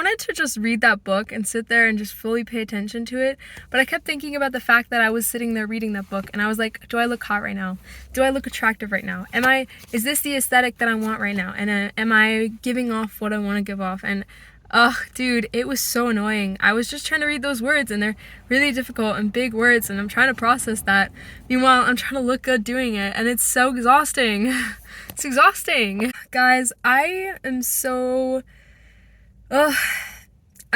wanted to just read that book and sit there and just fully pay attention to it, but I kept thinking about the fact that I was sitting there reading that book, and I was like, do I look hot right now? Do I look attractive right now? Is this the aesthetic that I want right now? And am I giving off what I want to give off? And dude, it was so annoying. I was just trying to read those words, and they're really difficult and big words, and I'm trying to process that. Meanwhile, I'm trying to look good doing it, and it's so exhausting. It's exhausting. Guys, I am so...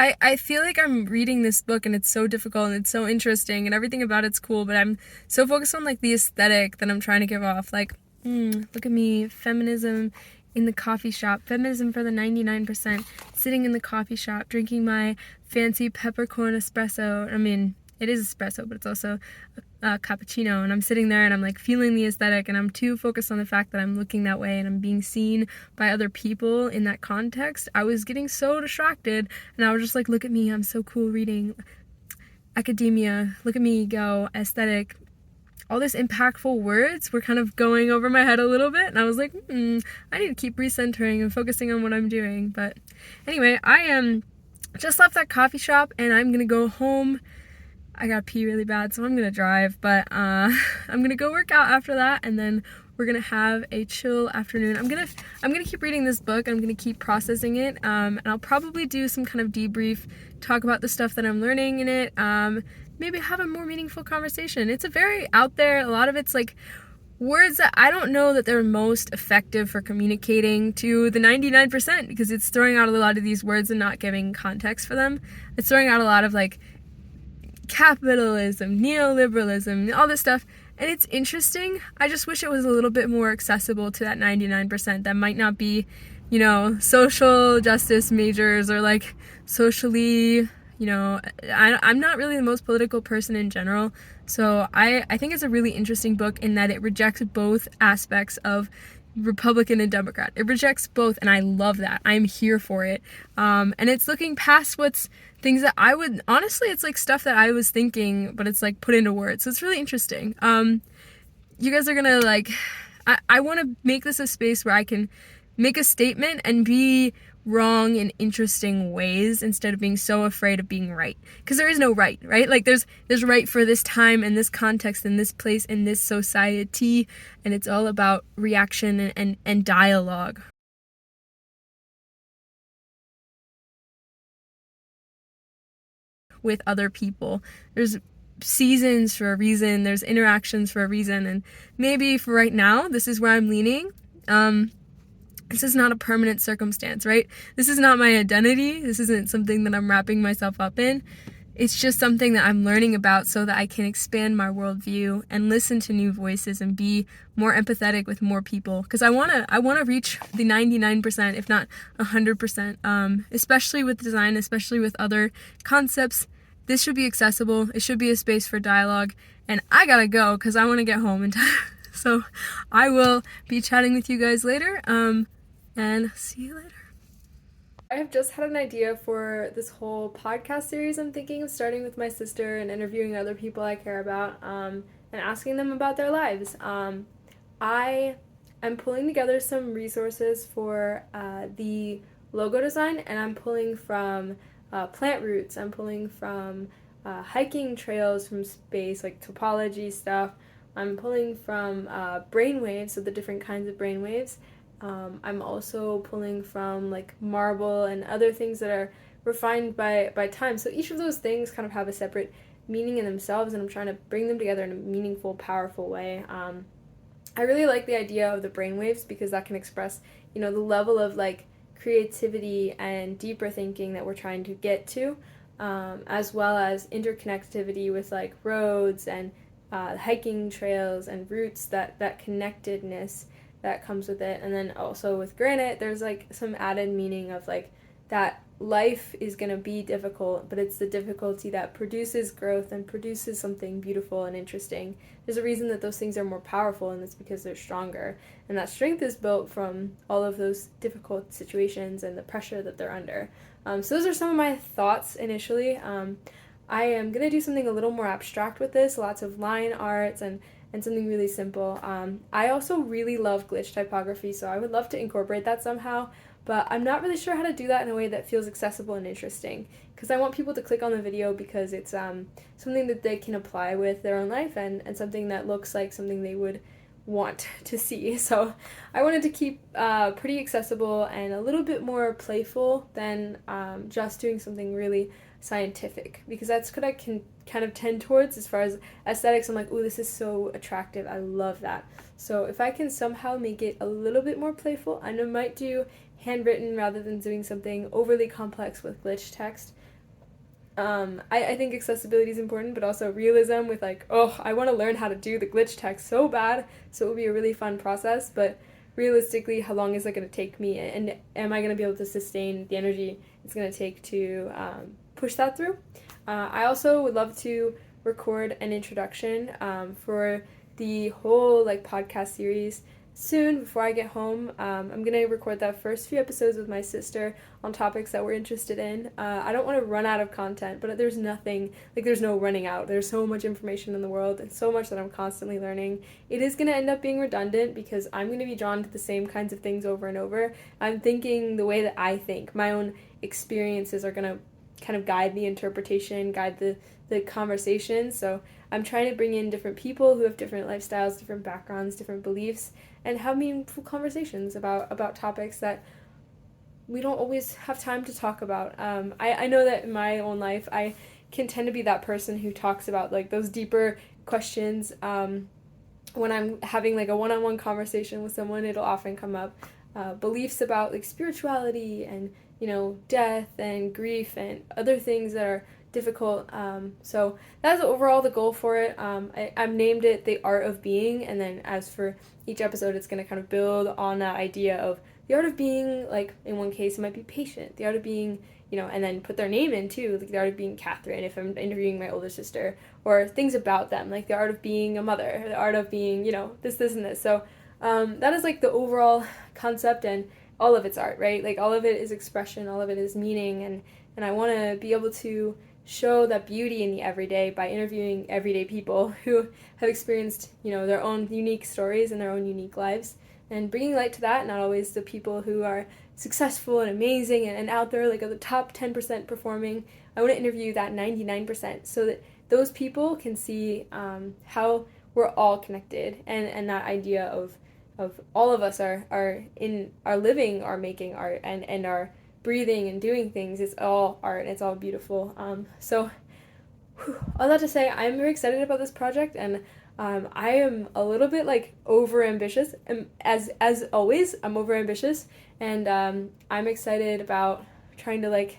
I feel like I'm reading this book, and it's so difficult, and it's so interesting, and everything about it's cool, but I'm so focused on, like, the aesthetic that I'm trying to give off. Like, look at me, feminism in the coffee shop, feminism for the 99%, sitting in the coffee shop, drinking my fancy peppercorn espresso. I mean, it is espresso, but it's also a cappuccino, and I'm sitting there and I'm like feeling the aesthetic, and I'm too focused on the fact that I'm looking that way and I'm being seen by other people in that context. I was getting so distracted, and I was just like, look at me, I'm so cool reading academia, look at me go, aesthetic. All this impactful words were kind of going over my head a little bit, and I was like, I need to keep recentering and focusing on what I'm doing. But anyway, I just left that coffee shop, and I'm gonna go home. I gotta pee really bad, so I'm gonna drive, but I'm gonna go work out after that, and then we're gonna have a chill afternoon. I'm gonna keep reading this book. I'm gonna keep processing it, and I'll probably do some kind of debrief, talk about the stuff that I'm learning in it, maybe have a more meaningful conversation. It's a very out there, a lot of it's like words that I don't know that they're most effective for communicating to the 99%, because it's throwing out a lot of these words and not giving context for them. It's throwing out a lot of like capitalism, neoliberalism, all this stuff, and it's interesting. I just wish it was a little bit more accessible to that 99% that might not be, social justice majors or like socially, I'm not really the most political person in general, so I think it's a really interesting book in that it rejects both aspects of Republican and Democrat. It rejects both, and I love that. I'm here for it. And it's looking past things that I would, honestly, it's like stuff that I was thinking, but it's like put into words. So it's really interesting. You guys are gonna like, I want to make this a space where I can make a statement and be wrong in interesting ways instead of being so afraid of being right, because there is no right? Like there's right for this time and this context and this place and this society, and it's all about reaction and dialogue with other people. There's seasons for a reason, there's interactions for a reason, and maybe for right now this is where I'm leaning. This is not a permanent circumstance, right? This is not my identity. This isn't something that I'm wrapping myself up in. It's just something that I'm learning about so that I can expand my worldview and listen to new voices and be more empathetic with more people. Because I wanna reach the 99%, if not 100%, especially with design, especially with other concepts. This should be accessible. It should be a space for dialogue. And I gotta go because I want to get home in time. So I will be chatting with you guys later, and see you later. I have just had an idea for this whole podcast series. I'm thinking of starting with my sister and interviewing other people I care about, and asking them about their lives. I am pulling together some resources for the logo design, and I'm pulling from plant roots. I'm pulling from hiking trails from space, like topology stuff. I'm pulling from brainwaves, so the different kinds of brainwaves. I'm also pulling from like marble and other things that are refined by time. So each of those things kind of have a separate meaning in themselves, and I'm trying to bring them together in a meaningful, powerful way. I really like the idea of the brainwaves because that can express, the level of like creativity and deeper thinking that we're trying to get to, as well as interconnectivity with like roads and hiking trails and roots, that connectedness that comes with it. And then also with granite, there's like some added meaning of like that life is going to be difficult, but it's the difficulty that produces growth and produces something beautiful and interesting. There's a reason that those things are more powerful, and it's because they're stronger, and that strength is built from all of those difficult situations and the pressure that they're under. So those are some of my thoughts initially. I am going to do something a little more abstract with this, lots of line arts and something really simple. I also really love glitch typography, so I would love to incorporate that somehow, but I'm not really sure how to do that in a way that feels accessible and interesting, because I want people to click on the video because it's something that they can apply with their own life, and something that looks like something they would want to see. So I wanted to keep pretty accessible and a little bit more playful than just doing something really scientific, because that's what I can kind of tend towards as far as aesthetics. I'm like, oh, this is so attractive, I love that. So if I can somehow make it a little bit more playful, I might do handwritten rather than doing something overly complex with glitch text. I think accessibility is important, but also realism with like, oh, I want to learn how to do the glitch text so bad, so it will be a really fun process, but realistically, how long is it going to take me, and am I going to be able to sustain the energy it's going to take to push that through? I also would love to record an introduction for the whole like podcast series soon before I get home. I'm gonna record that first few episodes with my sister on topics that we're interested in. I don't want to run out of content, but there's nothing, like there's no running out. There's so much information in the world and so much that I'm constantly learning. It is gonna end up being redundant because I'm gonna be drawn to the same kinds of things over and over. I'm thinking the way that I think. My own experiences are gonna kind of guide the interpretation, guide the conversation. So I'm trying to bring in different people who have different lifestyles, different backgrounds, different beliefs, and have meaningful conversations about topics that we don't always have time to talk about. I know that in my own life, I can tend to be that person who talks about like those deeper questions. When I'm having like a one-on-one conversation with someone, it'll often come up beliefs about like spirituality and, you know, death and grief and other things that are difficult. So that's overall the goal for it. I've named it The Art of Being, and then as for each episode, it's going to kind of build on that idea of the art of being, like in one case it might be patient, the art of being, you know, and then put their name in too, like the art of being Catherine if I'm interviewing my older sister, or things about them, like the art of being a mother, the art of being, you know, this, and this. So that is like the overall concept, and all of it's art, right? Like all of it is expression, all of it is meaning, and I want to be able to show that beauty in the everyday by interviewing everyday people who have experienced, you know, their own unique stories and their own unique lives, and bringing light to that, not always the people who are successful and amazing and out there like are the top 10% performing. I want to interview that 99% so that those people can see how we're all connected, and that idea of all of us are living, are making art, and are breathing and doing things. It's all art. It's all beautiful. So all that to say, I'm very excited about this project, and I am a little bit like over ambitious. As always, I'm over ambitious, and I'm excited about trying to like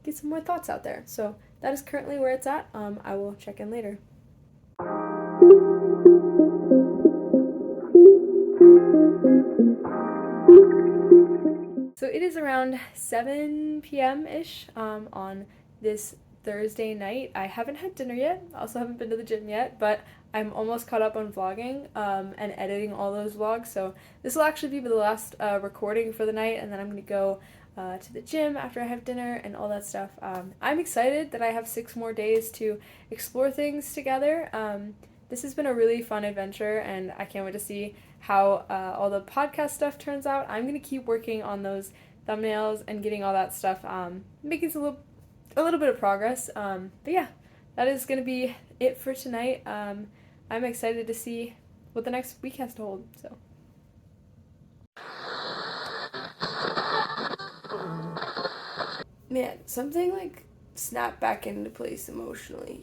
get some more thoughts out there. So that is currently where it's at. I will check in later. So it is around 7 p.m.-ish on this Thursday night. I haven't had dinner yet, also haven't been to the gym yet, but I'm almost caught up on vlogging and editing all those vlogs, so this will actually be the last recording for the night, and then I'm going to go to the gym after I have dinner and all that stuff. I'm excited that I have 6 more days to explore things together. This has been a really fun adventure, and I can't wait to see how all the podcast stuff turns out. I'm going to keep working on those thumbnails and getting all that stuff, making a little bit of progress. But yeah, that is going to be it for tonight. I'm excited to see what the next week has to hold. So. Man, something like snapped back into place emotionally.